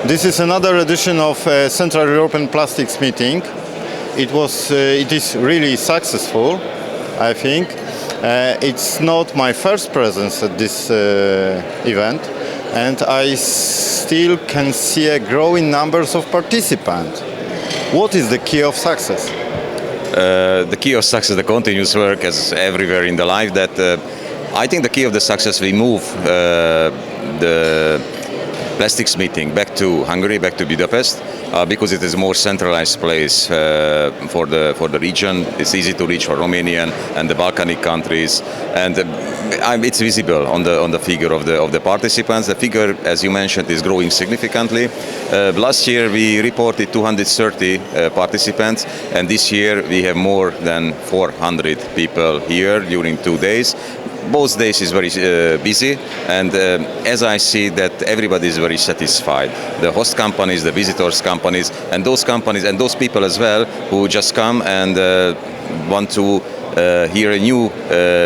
This is another edition of Central European Plastics Meeting. It is really successful, I think. It's not my first presence at this event, and I still can see a growing numbers of participants. What is the key of success? The key of success, the continuous work, as everywhere in the life, that I think the key of the success, we move the plastics meeting back to Hungary, back to Budapest, because it is a more centralized place for the region. It's easy to reach for Romanian and the Balkanic countries, and it's visible on the figure of the participants. The figure, as you mentioned, is growing significantly. Last year we reported 230 participants, and this year we have more than 400 people here during 2 days. Both days is very busy, and as I see that everybody is very satisfied. The host companies, the visitors companies, and those companies and those people as well who just come and want to hear a new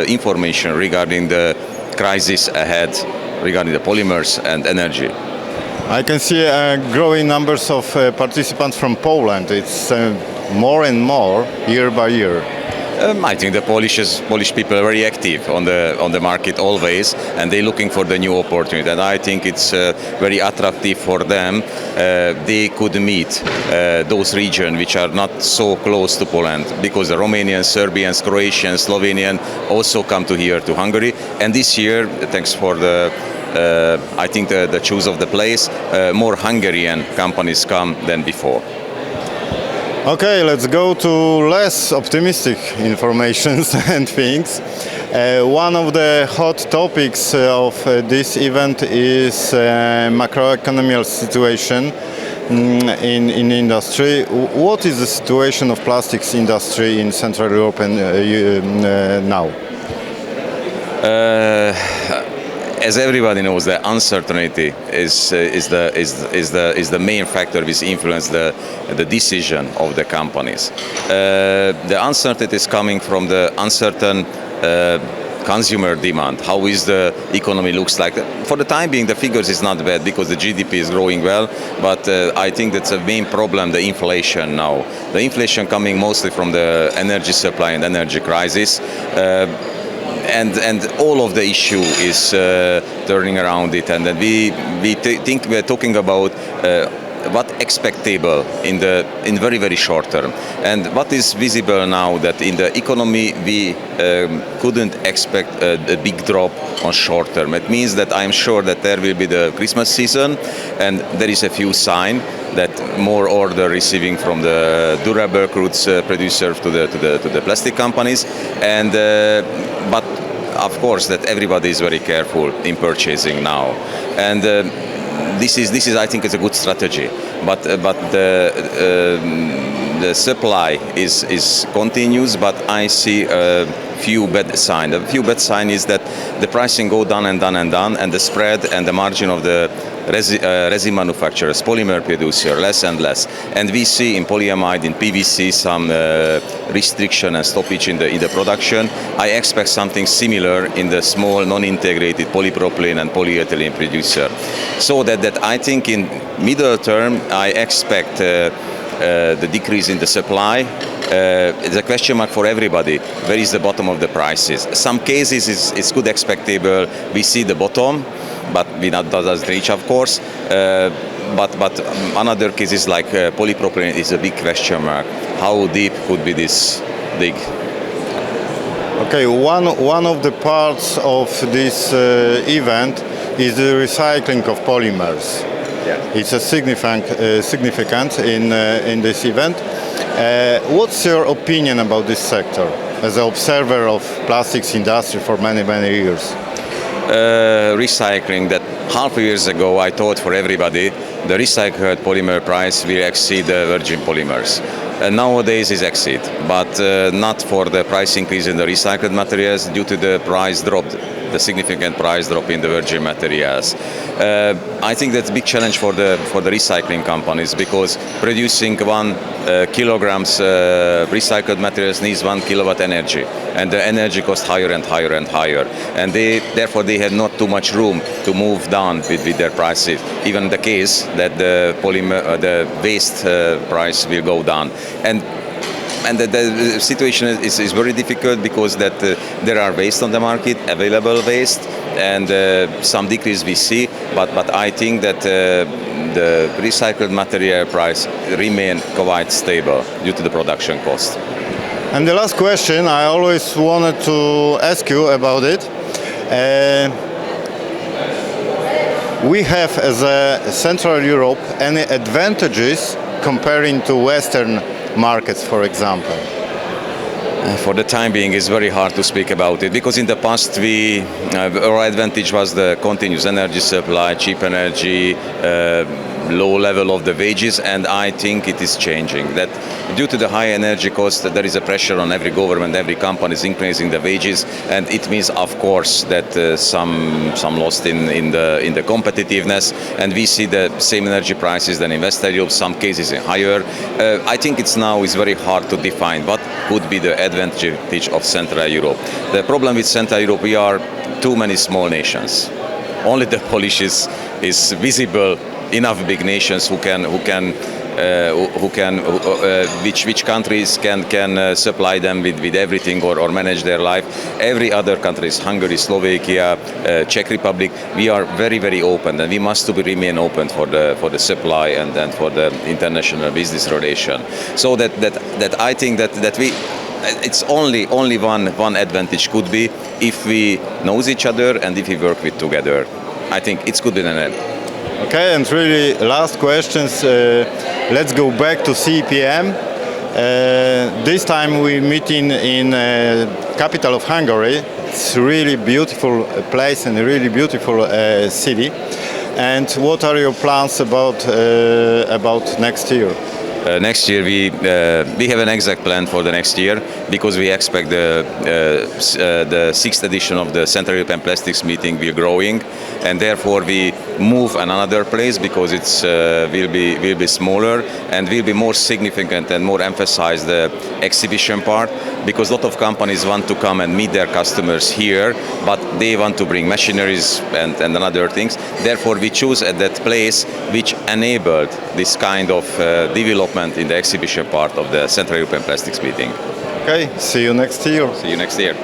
information regarding the crisis ahead, regarding the polymers and energy. I can see growing numbers of participants from Poland. It's more and more year by year. I think the Polish people are very active on the market always, and they're looking for the new opportunity. And I think it's very attractive for them. They could meet those regions which are not so close to Poland, because the Romanians, Serbians, Croatians, Slovenians also come to here to Hungary. And this year, thanks for the I think the choice of the place, more Hungarian companies come than before. Okay, let's go to less optimistic informations and things. One of the hot topics of this event is macroeconomic situation in industry. What is the situation of plastics industry in Central Europe now? As everybody knows, the uncertainty is the main factor which influences the decision of the companies. The uncertainty is coming from the uncertain consumer demand. How is the economy looks like? For the time being, the figures is not bad because the GDP is growing well, but I think that's a main problem, the inflation now. The inflation coming mostly from the energy supply and energy crisis. And all of the issue is turning around it, and then we think we're talking about what expectable in very short term, and what is visible now that in the economy we couldn't expect a big drop on short term. It means that I'm sure that there will be the Christmas season, and there is a few signs that more order receiving from the durable goods producer to the plastic companies, and but of course that everybody is very careful in purchasing now, and this is I think is a good strategy, but the supply is continuous, but I see a few bad signs. A few bad signs is that the pricing go down and down and down, and the spread and the margin of the resin manufacturers, polymer producer, less and less. And we see in polyamide, in PVC, some restriction and stoppage in the production. I expect something similar in the small non-integrated polypropylene and polyethylene producer. So that I think in middle term I expect the decrease in the supply. It's a question mark for everybody. Where is the bottom of the prices? Some cases it's good expectable. We see the bottom, but we not doesn't reach, of course. But another cases like polypropylene is a big question mark. How deep could be this dig? Okay, one of the parts of this event is the recycling of polymers. Yeah. It's a significant in this event. What's your opinion about this sector as an observer of plastics industry for many years? Recycling, that half a years ago I thought for everybody the recycled polymer price will exceed the virgin polymers. Nowadays it exceeds, but not for the price increase in the recycled materials due to the price drop the significant price drop in the virgin materials. I think that's a big challenge for the recycling companies, because producing 1 kilograms recycled materials needs 1 kilowatt energy, and the energy costs higher and higher and higher, and therefore they had not too much room to move down with their prices. Even the case that the polymer, the waste price will go down, and the situation is very difficult, because that there are waste on the market, available waste, and some decrease we see, but I think that the recycled material price remain quite stable due to the production cost. And the last question, I always wanted to ask you about it. We have, as a Central Europe, any advantages comparing to Western markets, for example? For the time being, it's very hard to speak about it, because in the past our advantage was the continuous energy supply, cheap energy, low level of the wages, and I think it is changing. That due to the high energy cost, there is a pressure on every government, every company is increasing the wages, and it means, of course, that some lost in the competitiveness, and we see the same energy prices than in Western Europe, some cases higher. I think it's very hard to define what would be the advantage of Central Europe. The problem with Central Europe, we are too many small nations. Only the Polish is visible enough big nations which countries can supply them with everything or manage their life. Every other country, Hungary, Slovakia, Czech Republic, we are very open, and we must remain open for the supply and then for the international business relation. So that I think that we. It's only one advantage could be if we know each other and if we work together. I think it could be an. Okay, and really last questions. Let's go back to CEPPM. This time we're meeting in capital of Hungary. It's a really beautiful place and a really beautiful city. And what are your plans about next year? Next year we have an exact plan for the next year, because we expect the 6th edition of the Central European Plastics Meeting will growing, and therefore we move another place, because it's will be smaller and will be more significant and more emphasize the exhibition part, because a lot of companies want to come and meet their customers here, but they want to bring machineries and other things. Therefore we choose at that place which enabled this kind of development in the exhibition part of the Central European Plastics Meeting. Okay, see you next year. See you next year.